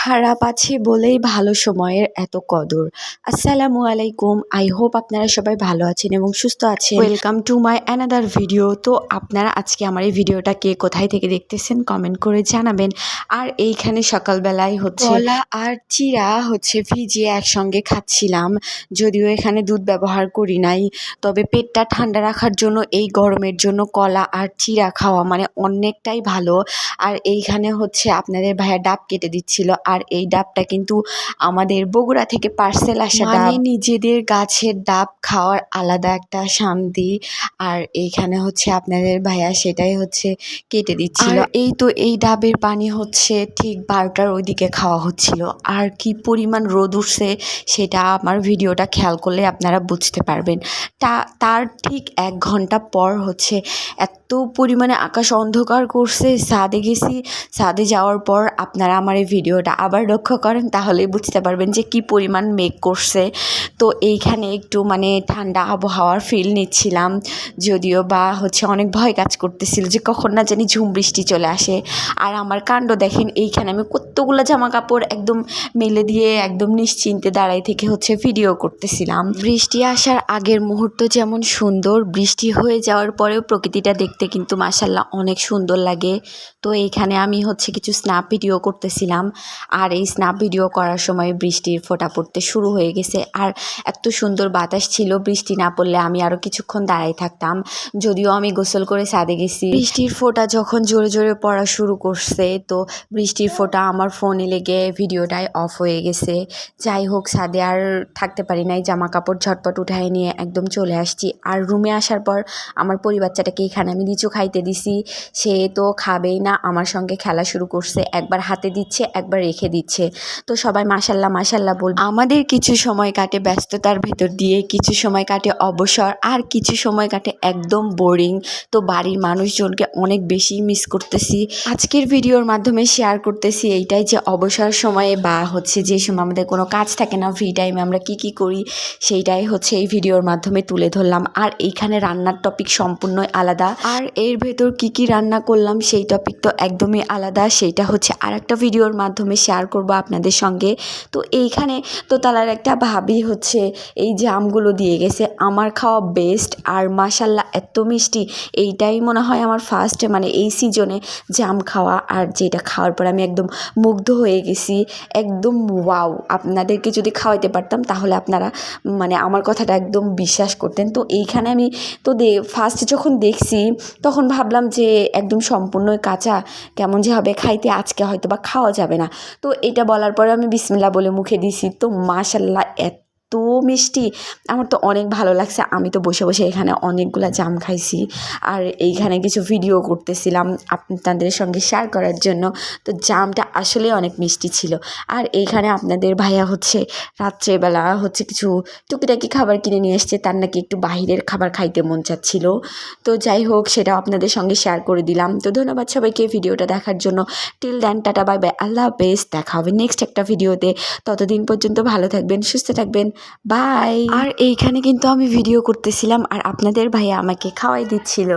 খারাপ আছে বলেই ভালো সময়ের এত কদর। আসসালামু আলাইকুম। আই হোপ আপনারা সবাই ভালো আছেন এবং সুস্থ আছেন। Welcome to my another video. তো আপনারা আজকে আমার এই ভিডিওটা কে কোথায় থেকে দেখতেছেন কমেন্ট করে জানাবেন। আর এইখানে সকালবেলায় কলা আর চিড়া ভিজিয়ে একসঙ্গে খাচ্ছিলাম। যদিও এখানে দুধ ব্যবহার করি নাই, তবে পেটটা ঠান্ডা রাখার জন্য এই গরমের জন্য কলা আর চিড়া খাওয়া মানে অনেকটাই ভালো। আর এইখানে আপনাদের ভাইয়া ডাব কেটে দিচ্ছিল। আর এই ডাবটা কিন্তু আমাদের বগুড়া থেকে পার্সেল আসা ডাব। মানে নিজেদের গাছের ডাব খাওয়ার আলাদা একটা শান্তি। আর এইখানে আপনাদের ভাইয়া সেটাই কেটে দিচ্ছিল। আর এই ডাবের পানি ঠিক 12টার ওইদিকে খাওয়া হচ্ছিল। আর কি পরিমাণ রোদ উঠছে সেটা আমার ভিডিওটা খেয়াল করলে আপনারা বুঝতে পারবেন। তার ঠিক 1 ঘন্টা পর এত পরিমাণে আকাশ অন্ধকার করছে। ছাদে গেছি, ছাদে যাওয়ার পর আপনারা আমার এই ভিডিওটা আবার লক্ষ্য করেন, তাহলেই বুঝতে পারবেন যে কি পরিমাণ মেঘ করছে। তো এইখানে একটু ঠান্ডা আবহাওয়ার ফিল নিচ্ছিলাম, যদিও বা অনেক ভয় কাজ করতেছিল যে কখন না জানি ঝুম বৃষ্টি চলে আসে। আর আমার কাণ্ড দেখেন, এইখানে আমি কতগুলো জামা কাপড় একদম মেলে দিয়ে একদম নিশ্চিন্তে দাঁড়াই থেকে ভিডিও করতেছিলাম। বৃষ্টি আসার আগের মুহূর্ত যেমন সুন্দর, বৃষ্টি হয়ে যাওয়ার পরেও প্রকৃতিটা দেখতে কিন্তু মাশাআল্লাহ অনেক সুন্দর লাগে। তো এইখানে আমি কিছু স্ন্যাপ ভিডিও করতেছিলাম। আর এই স্ন্যাপ ভিডিও করার সময় বৃষ্টির ফোঁটা পড়তে শুরু হয়ে গেছে। আর এত সুন্দর বাতাস ছিল, বৃষ্টি না পড়লে আমি আরও কিছুক্ষণ দাঁড়াই থাকতাম। যদিও আমি গোসল করে ছাদে গেছি। বৃষ্টির ফোঁটা যখন জোরে জোরে পড়া শুরু করছে, তো বৃষ্টির ফোঁটা আমার ফোনে লেগে ভিডিওটাই অফ হয়ে গেছে। যাই হোক, ছাদে আর থাকতে পারি নাই, জামা কাপড় ঝটপট উঠায় নিয়ে একদম চলে আসছি। আর রুমে আসার পর আমার পরিবাচ্চাটাকে এখানে আমি লিচু খাইতে দিছি। সে তো খাবেই না, আমার সঙ্গে খেলা শুরু করছে। একবার হাতে দিচ্ছে, একবার রেখে দিচ্ছে। তো সবাই মাশাল্লাহ মাশাল্লাহ বলবে। আমাদের কিছু সময় কাটে ব্যস্ততার ভেতর দিয়ে, কিছু সময় কাটে অবসর, আর কিছু সময় কাটে একদম বোরিং। তো বাড়ির মানুষজনকে অনেক বেশি মিস করতেছি। আজকের ভিডিওর মাধ্যমে শেয়ার করতেছি এইটাই যে অবসর সময়ে বা যে সময় আমাদের কোনো কাজ থাকে না, ফ্রি টাইমে আমরা কি করি সেইটাই এই ভিডিওর মাধ্যমে তুলে ধরলাম। আর এইখানে রান্নার টপিক সম্পূর্ণই আলাদা। আর এর ভেতর কি রান্না করলাম সেই টপিক তো একদমই আলাদা, সেইটা আর একটা ভিডিওর মাধ্যমে শেয়ার করব আপনাদের সঙ্গে। তো এইখানে তো তার একটা ভাবি এই যে আমগুলো দিয়ে গেছে, আমার খাওয়া বেস্ট। আর মাশাল্লাহ এত মিষ্টি, এইটাই মনে হয় আমার ফার্স্ট এই সিজনে জাম খাওয়া। আর যেটা খাওয়ার পর আমি একদম মুগ্ধ হয়ে গেছি, একদম ওয়াও। আপনাদেরকে যদি খাওয়াইতে পারতাম তাহলে আপনারা আমার কথাটা একদম বিশ্বাস করতেন। তো এইখানে আমি তো ফার্স্ট যখন দেখছি তখন ভাবলাম যে একদম সম্পূর্ণই কাঁচা, কেমন যে হবে খাইতে, আজকে হয়তো বা খাওয়া যাবে না। তো এটা বলার পরে আমি বিসমিল্লাহ বলে মুখে দিছি। তো মাশাল্লাহ এত মিষ্টি, আমার তো অনেক ভালো লাগছে। আমি তো বসে বসে এখানে অনেকগুলা জাম খাইছি। আর এইখানে কিছু ভিডিও করতেছিলাম আপনাদের সঙ্গে শেয়ার করার জন্য। তো জামটা আসলে অনেক মিষ্টি ছিল। আর এইখানে আপনাদের ভাইয়া রাত্রেবেলা কিছু টুকিটাকি খাবার কিনে নিয়ে এসছে, তার নাকি একটু বাহিরের খাবার খাইতে মন চাচ্ছিল। তো যাই হোক, সেটাও আপনাদের সঙ্গে শেয়ার করে দিলাম। তো ধন্যবাদ সবাইকে ভিডিওটা দেখার জন্য। Till then, tata, bye bye, Allah হাফেজ। দেখা হবে নেক্সট একটা ভিডিওতে। ততদিন পর্যন্ত ভালো থাকবেন, সুস্থ থাকবেন, বাই। আর এইখানে কিন্তু আমি ভিডিও করতেছিলাম আর আপনাদের ভাইয়া আমাকে খাওয়াই দিচ্ছিল।